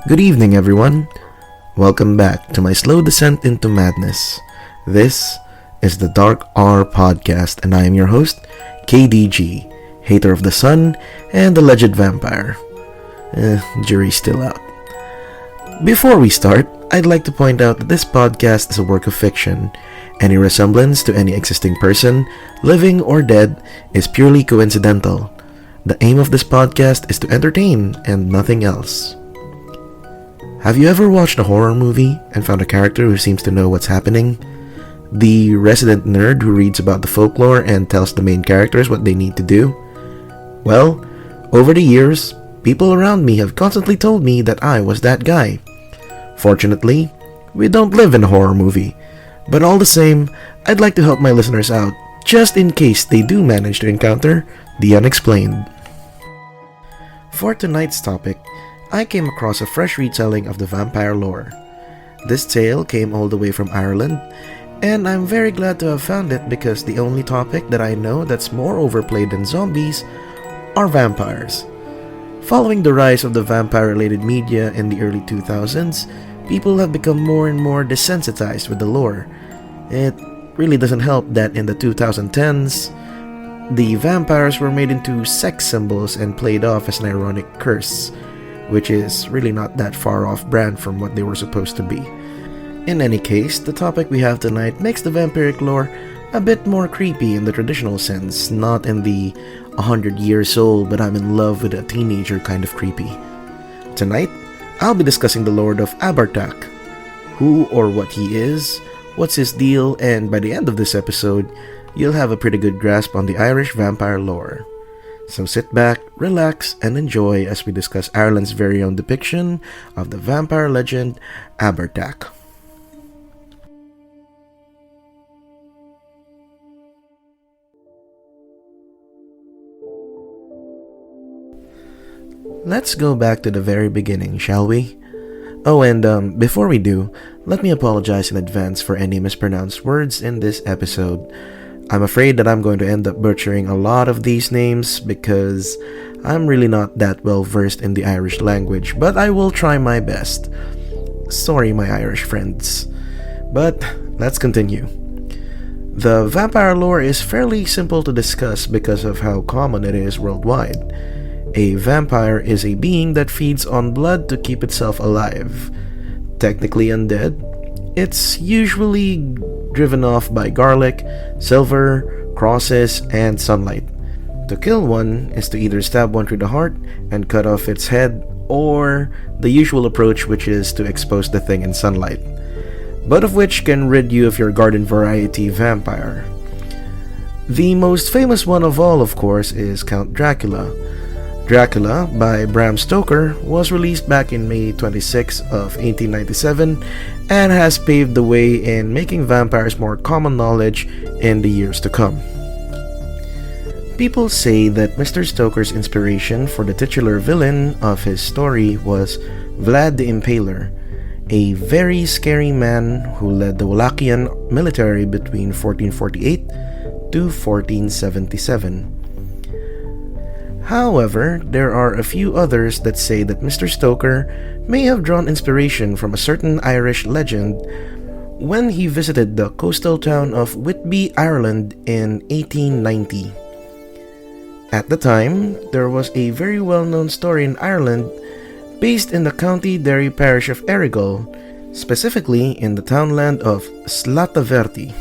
Good evening, everyone. Welcome back to my slow descent into madness. This is the Dark R podcast, and I am your host, KDG, hater of the sun and alleged vampire. Jury's still out. Before we start, I'd like to point out that this podcast is a work of fiction. Any resemblance to any existing person, living or dead, is purely coincidental. The aim of this podcast is to entertain and nothing else. Have you ever watched a horror movie and found a character who seems to know what's happening? The resident nerd who reads about the folklore and tells the main characters what they need to do? Well, over the years, people around me have constantly told me that I was that guy. Fortunately, we don't live in a horror movie, but all the same, I'd like to help my listeners out, just in case they do manage to encounter the unexplained. For tonight's topic, I came across a fresh retelling of the vampire lore. This tale came all the way from Ireland, and I'm very glad to have found it because the only topic that I know that's more overplayed than zombies are vampires. Following the rise of the vampire-related media in the early 2000s, people have become more and more desensitized with the lore. It really doesn't help that in the 2010s, the vampires were made into sex symbols and played off as an ironic curse, which is really not that far off brand from what they were supposed to be. In any case, the topic we have tonight makes the vampiric lore a bit more creepy in the traditional sense, not in the 100 years old but I'm in love with a teenager kind of creepy. Tonight, I'll be discussing the Lord of Abhartach, who or what he is, what's his deal, and by the end of this episode, you'll have a pretty good grasp on the Irish vampire lore. So sit back, relax, and enjoy as we discuss Ireland's very own depiction of the vampire legend Abhartach. Let's go back to the very beginning, shall we? Oh, and before we do, let me apologize in advance for any mispronounced words in this episode. I'm afraid that I'm going to end up butchering a lot of these names because I'm really not that well versed in the Irish language, but I will try my best. Sorry, my Irish friends. But let's continue. The vampire lore is fairly simple to discuss because of how common it is worldwide. A vampire is a being that feeds on blood to keep itself alive. Technically undead, it's usually driven off by garlic, silver, crosses, and sunlight. To kill one is to either stab one through the heart and cut off its head, or the usual approach, which is to expose the thing in sunlight, both of which can rid you of your garden variety vampire. The most famous one of all, of course, is Count Dracula. Dracula, by Bram Stoker, was released back in May 26 of 1897 and has paved the way in making vampires more common knowledge in the years to come. People say that Mr. Stoker's inspiration for the titular villain of his story was Vlad the Impaler, a very scary man who led the Wallachian military between 1448 to 1477. However, there are a few others that say that Mr. Stoker may have drawn inspiration from a certain Irish legend when he visited the coastal town of Whitby, Ireland in 1890. At the time, there was a very well-known story in Ireland based in the County Derry parish of Errigal, specifically in the townland of Slataverty.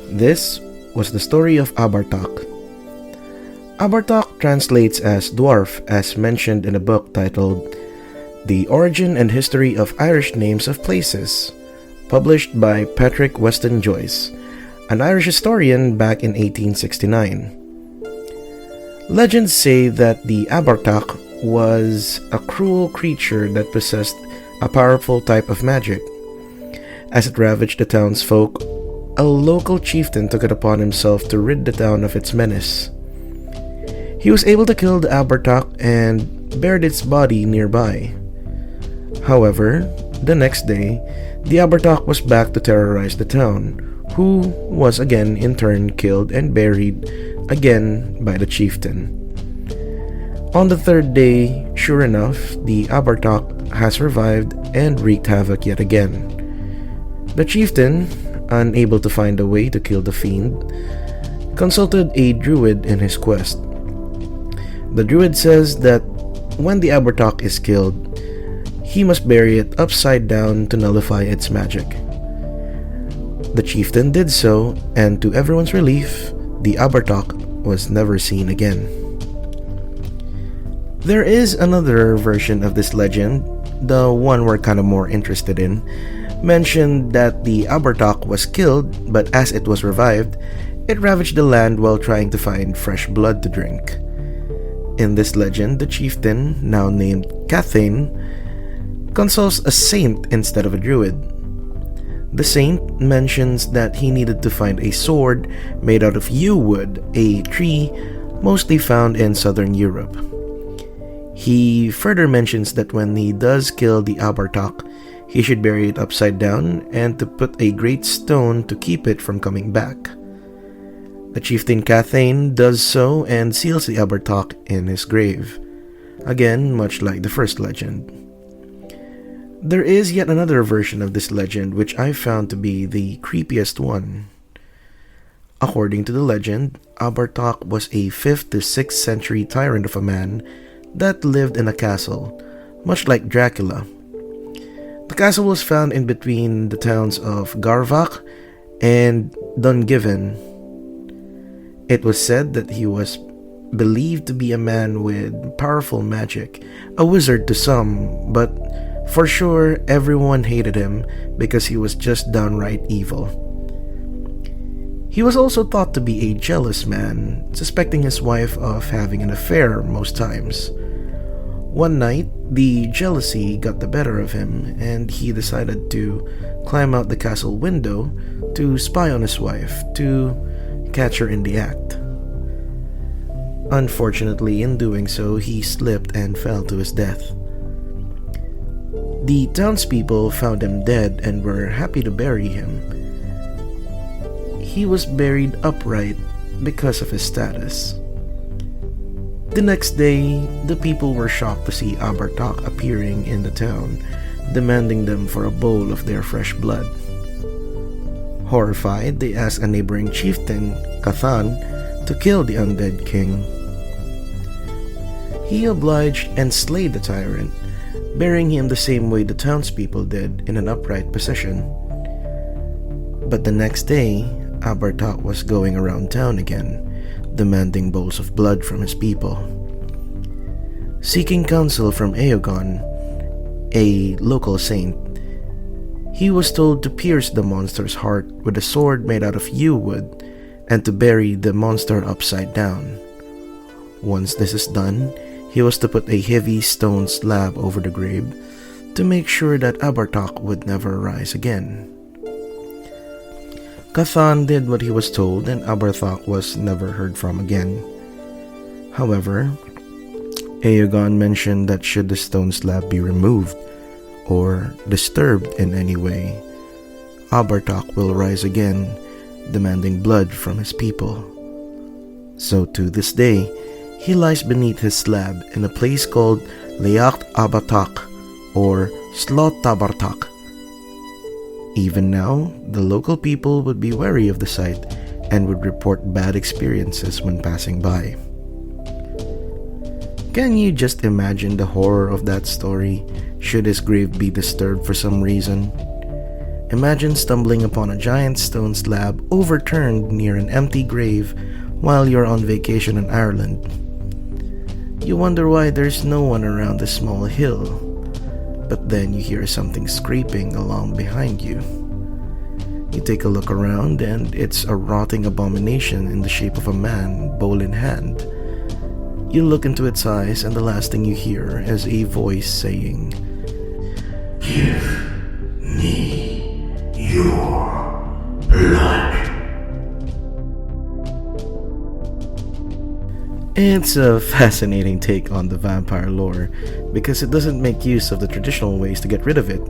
This was the story of Abhartach. Abhartach translates as dwarf, as mentioned in a book titled The Origin and History of Irish Names of Places, published by Patrick Weston Joyce, an Irish historian back in 1869. Legends say that the Abhartach was a cruel creature that possessed a powerful type of magic. As it ravaged the townsfolk, a local chieftain took it upon himself to rid the town of its menace. He was able to kill the Abhartach and buried its body nearby. However, the next day, the Abhartach was back to terrorize the town, who was again in turn killed and buried again by the chieftain. On the third day, sure enough, the Abhartach has revived and wreaked havoc yet again. The chieftain, unable to find a way to kill the fiend, consulted a druid in his quest. The druid says that when the Abhartach is killed, he must bury it upside down to nullify its magic. The chieftain did so, and to everyone's relief, the Abhartach was never seen again. There is another version of this legend, the one we're kind of more interested in, mentioned that the Abhartach was killed, but as it was revived, it ravaged the land while trying to find fresh blood to drink. In this legend, the chieftain, now named Cathane, consults a saint instead of a druid. The saint mentions that he needed to find a sword made out of yew wood, a tree mostly found in southern Europe. He further mentions that when he does kill the Abhartach, he should bury it upside down and to put a great stone to keep it from coming back. The chieftain Cathane does so and seals the Abhartach in his grave, again much like the first legend. There is yet another version of this legend which I found to be the creepiest one. According to the legend, Abhartach was a 5th to 6th century tyrant of a man that lived in a castle, much like Dracula. The castle was found in between the towns of Garvach and Dungiven. It was said that he was believed to be a man with powerful magic, a wizard to some, but for sure everyone hated him because he was just downright evil. He was also thought to be a jealous man, suspecting his wife of having an affair most times. One night, the jealousy got the better of him, and he decided to climb out the castle window to spy on his wife, to catch her in the act. Unfortunately, in doing so, he slipped and fell to his death. The townspeople found him dead and were happy to bury him. He was buried upright because of his status. The next day, the people were shocked to see Abhartach appearing in the town, demanding them for a bowl of their fresh blood. Horrified, they asked a neighboring chieftain, Cathan, to kill the undead king. He obliged and slayed the tyrant, burying him the same way the townspeople did, in an upright position. But the next day, Abhartach was going around town again, demanding bowls of blood from his people. Seeking counsel from Eogon, a local saint, he was told to pierce the monster's heart with a sword made out of yew wood and to bury the monster upside down. Once this is done, he was to put a heavy stone slab over the grave to make sure that Abhartach would never rise again. Cathan did what he was told, and Abhartach was never heard from again. However, Eogon mentioned that should the stone slab be removed or disturbed in any way, Abhartach will rise again, demanding blood from his people. So to this day, he lies beneath his slab in a place called Leacht Abhartach or Slot Abhartach. Even now, the local people would be wary of the site and would report bad experiences when passing by. Can you just imagine the horror of that story should his grave be disturbed for some reason? Imagine stumbling upon a giant stone slab overturned near an empty grave while you're on vacation in Ireland. You wonder why there's no one around the small hill, but then you hear something scraping along behind you. You take a look around and it's a rotting abomination in the shape of a man, bowl in hand. You look into its eyes and the last thing you hear is a voice saying, "Give me your blood." It's a fascinating take on the vampire lore because it doesn't make use of the traditional ways to get rid of it.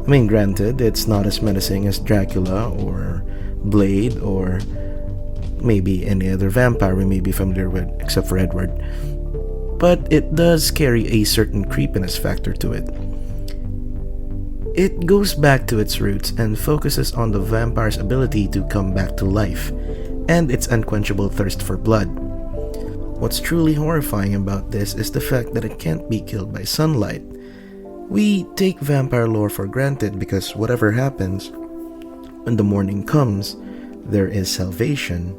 I mean, granted, it's not as menacing as Dracula or Blade or maybe any other vampire we may be familiar with except for Edward. but it does carry a certain creepiness factor to it. It goes back to its roots and focuses on the vampire's ability to come back to life and its unquenchable thirst for blood. What's truly horrifying about this is the fact that it can't be killed by sunlight. We take vampire lore for granted because whatever happens, when the morning comes, there is salvation.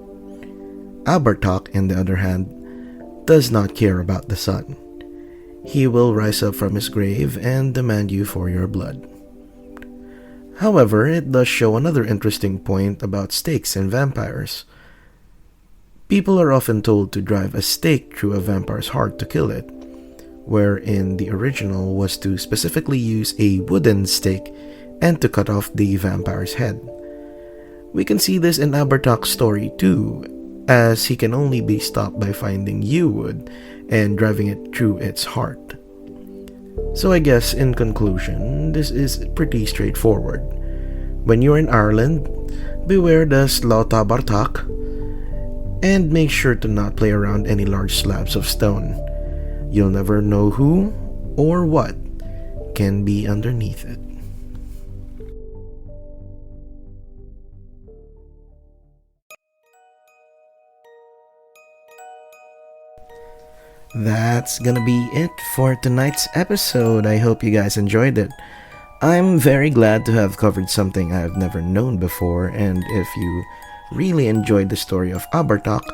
Abhartach, on the other hand, does not care about the sun. He will rise up from his grave and demand you for your blood. However, it does show another interesting point about stakes in vampires. People are often told to drive a stake through a vampire's heart to kill it, wherein the original was to specifically use a wooden stake and to cut off the vampire's head. We can see this in Abhartach's story too, as he can only be stopped by finding yew wood and driving it through its heart. So I guess in conclusion, this is pretty straightforward. When you're in Ireland, beware the Slot Abhartach, and make sure to not play around any large slabs of stone. You'll never know who or what can be underneath it. That's gonna be it for tonight's episode. I hope you guys enjoyed it. I'm very glad to have covered something I've never known before, and if you really enjoyed the story of Abhartach,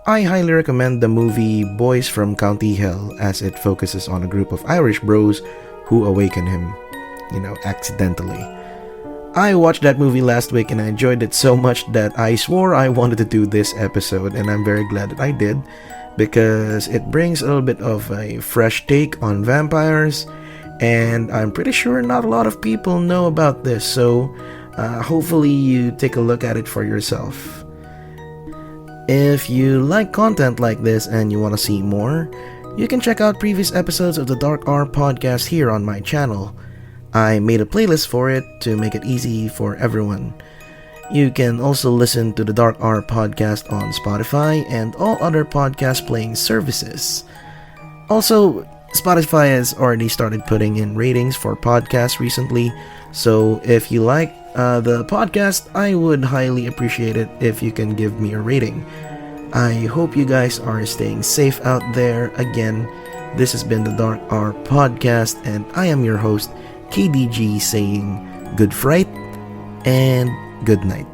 I highly recommend the movie Boys from County Hell, as it focuses on a group of Irish bros who awaken him, accidentally. I watched that movie last week and I enjoyed it so much that I swore I wanted to do this episode, and I'm very glad that I did, because it brings a little bit of a fresh take on vampires, and I'm pretty sure not a lot of people know about this, so hopefully you take a look at it for yourself. If you like content like this and you want to see more, you can check out previous episodes of the Dark R podcast here on my channel. I made a playlist for it to make it easy for everyone. You can also listen to the Dark R podcast on Spotify and all other podcast playing services. Also, Spotify has already started putting in ratings for podcasts recently, so if you like the podcast, I would highly appreciate it if you can give me a rating. I hope you guys are staying safe out there. Again, this has been the Dark R podcast, and I am your host, KDG, saying good fright and good night.